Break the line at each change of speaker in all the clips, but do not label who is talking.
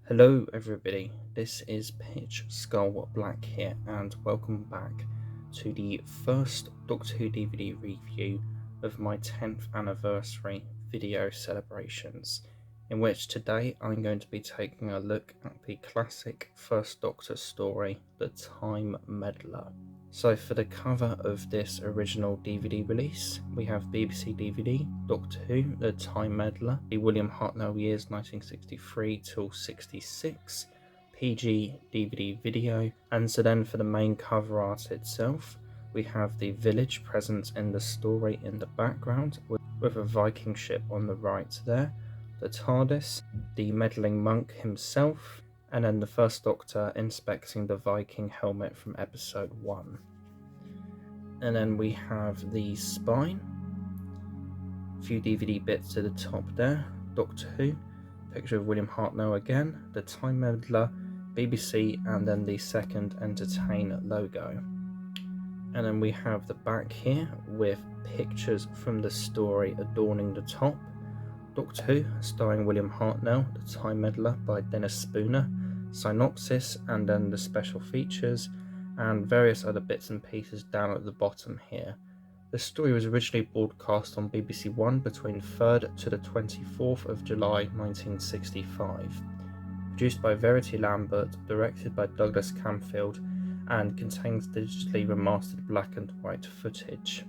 Hello everybody, this is Pitch Skull Black here and welcome back to the first Doctor Who DVD review of my 10th anniversary video celebrations, in which today I'm going to be taking a look at the classic First Doctor story, The Time Meddler. So for the cover of this original DVD release, we have BBC DVD, Doctor Who, The Time Meddler, the William Hartnell years 1963 till 66, PG DVD video, and so then for the main cover art itself, we have the village present in the story in the background, with a Viking ship on the right there, the TARDIS, the meddling monk himself, and then the First Doctor inspecting the Viking helmet from episode 1. And then we have the spine, a few DVD bits to the top there, Doctor Who, picture of William Hartnell again, the Time Meddler, BBC, and then the second Entertain logo. And then we have the back here with pictures from the story adorning the top, Doctor Who, starring William Hartnell, The Time Meddler by Dennis Spooner, synopsis, and then the special features, and various other bits and pieces down at the bottom here. The story was originally broadcast on BBC One between 3rd to the 24th of July 1965. Produced by Verity Lambert, directed by Douglas Camfield, and contains digitally remastered black and white footage.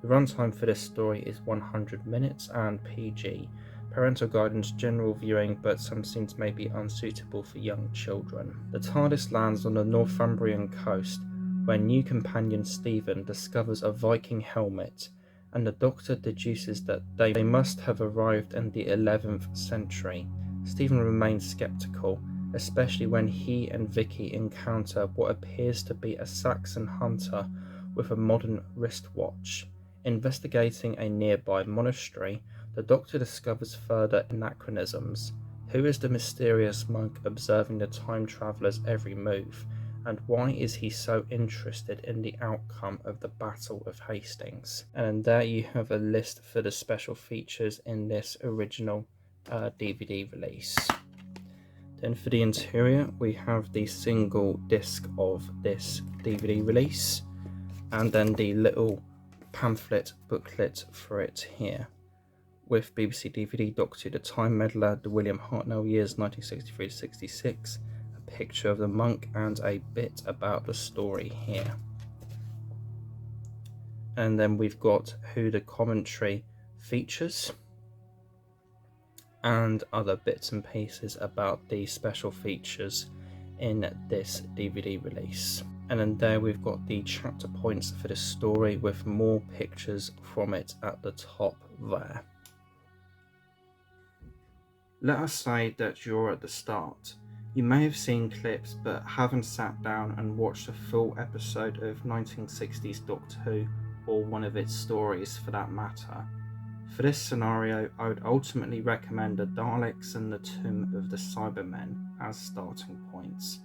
The runtime for this story is 100 minutes and PG. Parental guidance, general viewing, but some scenes may be unsuitable for young children. The TARDIS lands on the Northumbrian coast, where new companion Stephen discovers a Viking helmet, and the Doctor deduces that they must have arrived in the 11th century. Stephen remains skeptical, especially when he and Vicky encounter what appears to be a Saxon hunter with a modern wristwatch. Investigating a nearby monastery, the Doctor discovers further anachronisms. Who is the mysterious monk observing the time traveller's every move, and why is he so interested in the outcome of the Battle of Hastings? And there you have a list for the special features in this original DVD release. Then for the interior, we have the single disc of this DVD release, and then the little pamphlet booklet for it here, with BBC DVD Doctor Who, The Time Meddler, the William Hartnell years 1963 to 66, a picture of the monk, and a bit about the story here. And then we've got Who the commentary features, and other bits and pieces about the special features in this DVD release. And then there we've got the chapter points for the story with more pictures from it at the top there. Let us say that you're at the start. You may have seen clips but haven't sat down and watched a full episode of 1960s Doctor Who, or one of its stories for that matter. For this scenario, I would ultimately recommend the Daleks and the Tomb of the Cybermen as starting points.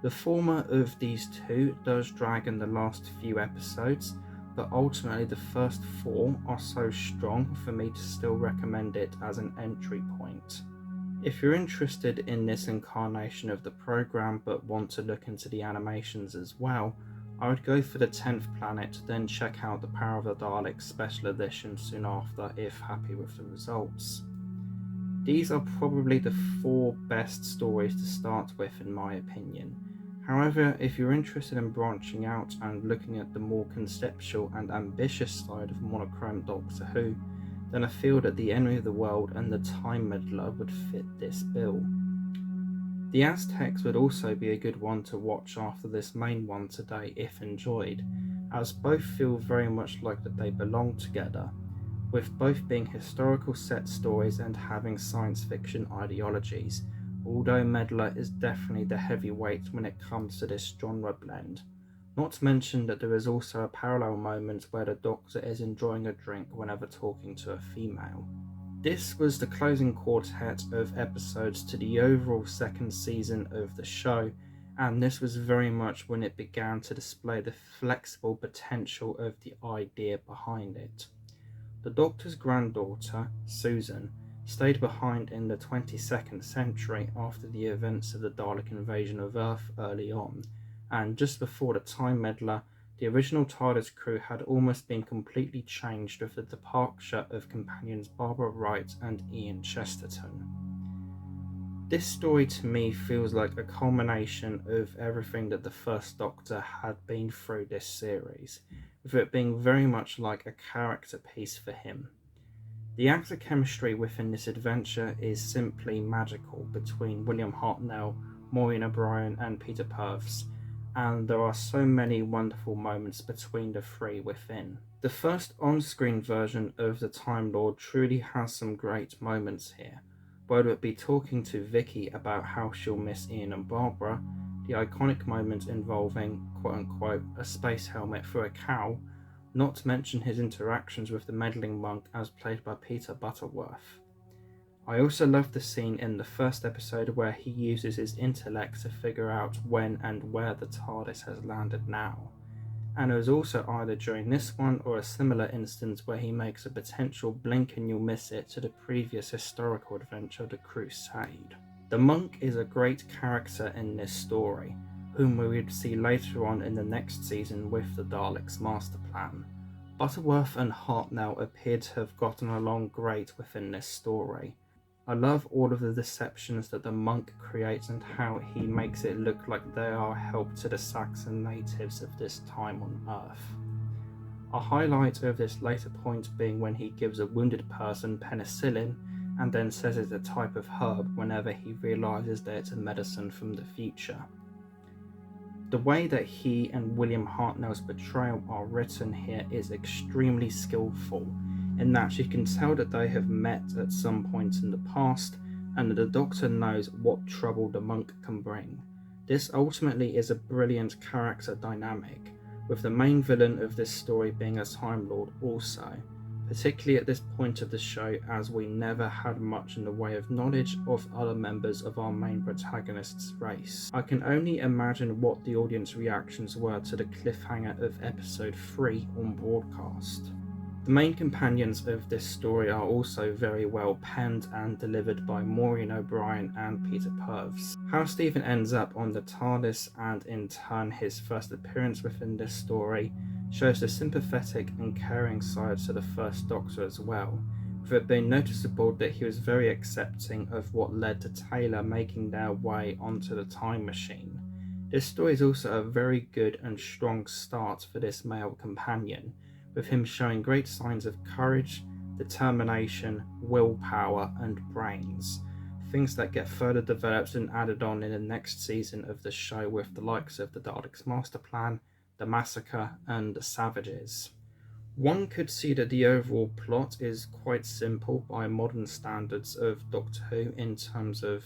The former of these two does drag in the last few episodes, but ultimately the first 4 are so strong for me to still recommend it as an entry point. If you're interested in this incarnation of the program but want to look into the animations as well, I would go for the 10th planet, then check out the Power of the Daleks special edition soon after if happy with the results. These are probably the 4 best stories to start with in my opinion. However, if you're interested in branching out and looking at the more conceptual and ambitious side of monochrome Doctor Who, then I feel that The Enemy of the World and The Time Meddler would fit this bill. The Aztecs would also be a good one to watch after this main one today if enjoyed, as both feel very much like that they belong together, with both being historical set stories and having science fiction ideologies, although Meddler is definitely the heavyweight when it comes to this genre blend. Not to mention that there is also a parallel moment where the Doctor is enjoying a drink whenever talking to a female. This was the closing quartet of episodes to the overall second season of the show, and this was very much when it began to display the flexible potential of the idea behind it. The Doctor's granddaughter, Susan, He stayed behind in the 22nd century after the events of the Dalek invasion of Earth early on, and just before the Time Meddler, the original TARDIS crew had almost been completely changed with the departure of companions Barbara Wright and Ian Chesterton. This story to me feels like a culmination of everything that the First Doctor had been through this series, with it being very much like a character piece for him. The actor chemistry within this adventure is simply magical between William Hartnell, Maureen O'Brien and Peter Purves, and there are so many wonderful moments between the three within. The first on-screen version of the Time Lord truly has some great moments here, whether it be talking to Vicky about how she'll miss Ian and Barbara, the iconic moment involving, quote-unquote, a space helmet for a cow, not to mention his interactions with the meddling monk as played by Peter Butterworth. I also love the scene in the first episode where he uses his intellect to figure out when and where the TARDIS has landed now. And it was also either during this one or a similar instance where he makes a potential blink and you'll miss it to the previous historical adventure, The Crusade. The monk is a great character in this story, whom we would see later on in the next season with the Daleks' master plan. Butterworth and Hartnell appear to have gotten along great within this story. I love all of the deceptions that the monk creates and how he makes it look like they are a help to the Saxon natives of this time on Earth. A highlight of this later point being when he gives a wounded person penicillin and then says it's a type of herb whenever he realises that it's a medicine from the future. The way that he and William Hartnell's portrayal are written here is extremely skillful, in that you can tell that they have met at some point in the past and that the Doctor knows what trouble the monk can bring. This ultimately is a brilliant character dynamic, with the main villain of this story being a Time Lord also, particularly at this point of the show, as we never had much in the way of knowledge of other members of our main protagonist's race. I can only imagine what the audience reactions were to the cliffhanger of episode 3 on broadcast. The main companions of this story are also very well penned and delivered by Maureen O'Brien and Peter Purves. How Stephen ends up on the TARDIS and in turn his first appearance within this story shows the sympathetic and caring side to the First Doctor as well, with it being noticeable that he was very accepting of what led to Taylor making their way onto the time machine. This story is also a very good and strong start for this male companion, with him showing great signs of courage, determination, willpower and brains, things that get further developed and added on in the next season of the show with the likes of the Daleks' Master Plan, the Massacre and the Savages. One could see that the overall plot is quite simple by modern standards of Doctor Who in terms of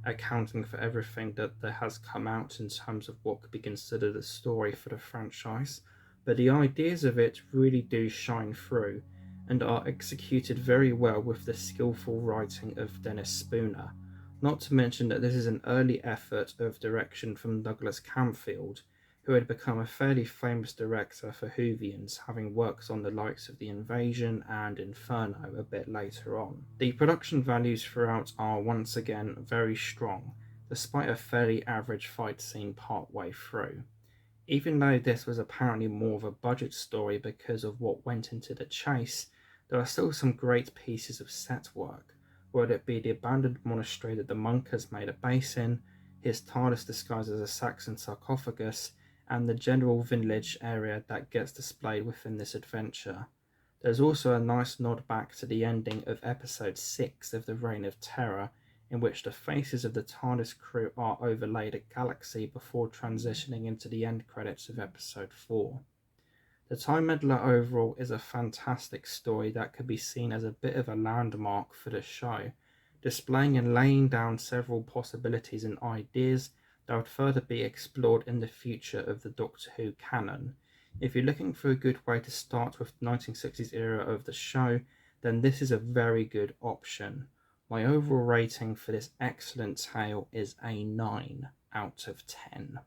accounting for everything that has come out in terms of what could be considered a story for the franchise, but the ideas of it really do shine through and are executed very well with the skillful writing of Dennis Spooner, not to mention that this is an early effort of direction from Douglas Camfield, who had become a fairly famous director for Whovians, having worked on the likes of The Invasion and Inferno a bit later on. The production values throughout are once again very strong, despite a fairly average fight scene partway through. Even though this was apparently more of a budget story because of what went into the chase, there are still some great pieces of set work, whether it be the abandoned monastery that the monk has made a base in, his TARDIS disguised as a Saxon sarcophagus, and the general village area that gets displayed within this adventure. There's also a nice nod back to the ending of episode 6 of the Reign of Terror, in which the faces of the TARDIS crew are overlaid a galaxy before transitioning into the end credits of episode 4. The Time Meddler overall is a fantastic story that could be seen as a bit of a landmark for the show, displaying and laying down several possibilities and ideas that would further be explored in the future of the Doctor Who canon. If you're looking for a good way to start with the 1960s era of the show, then this is a very good option. My overall rating for this excellent tale is a 9 out of 10.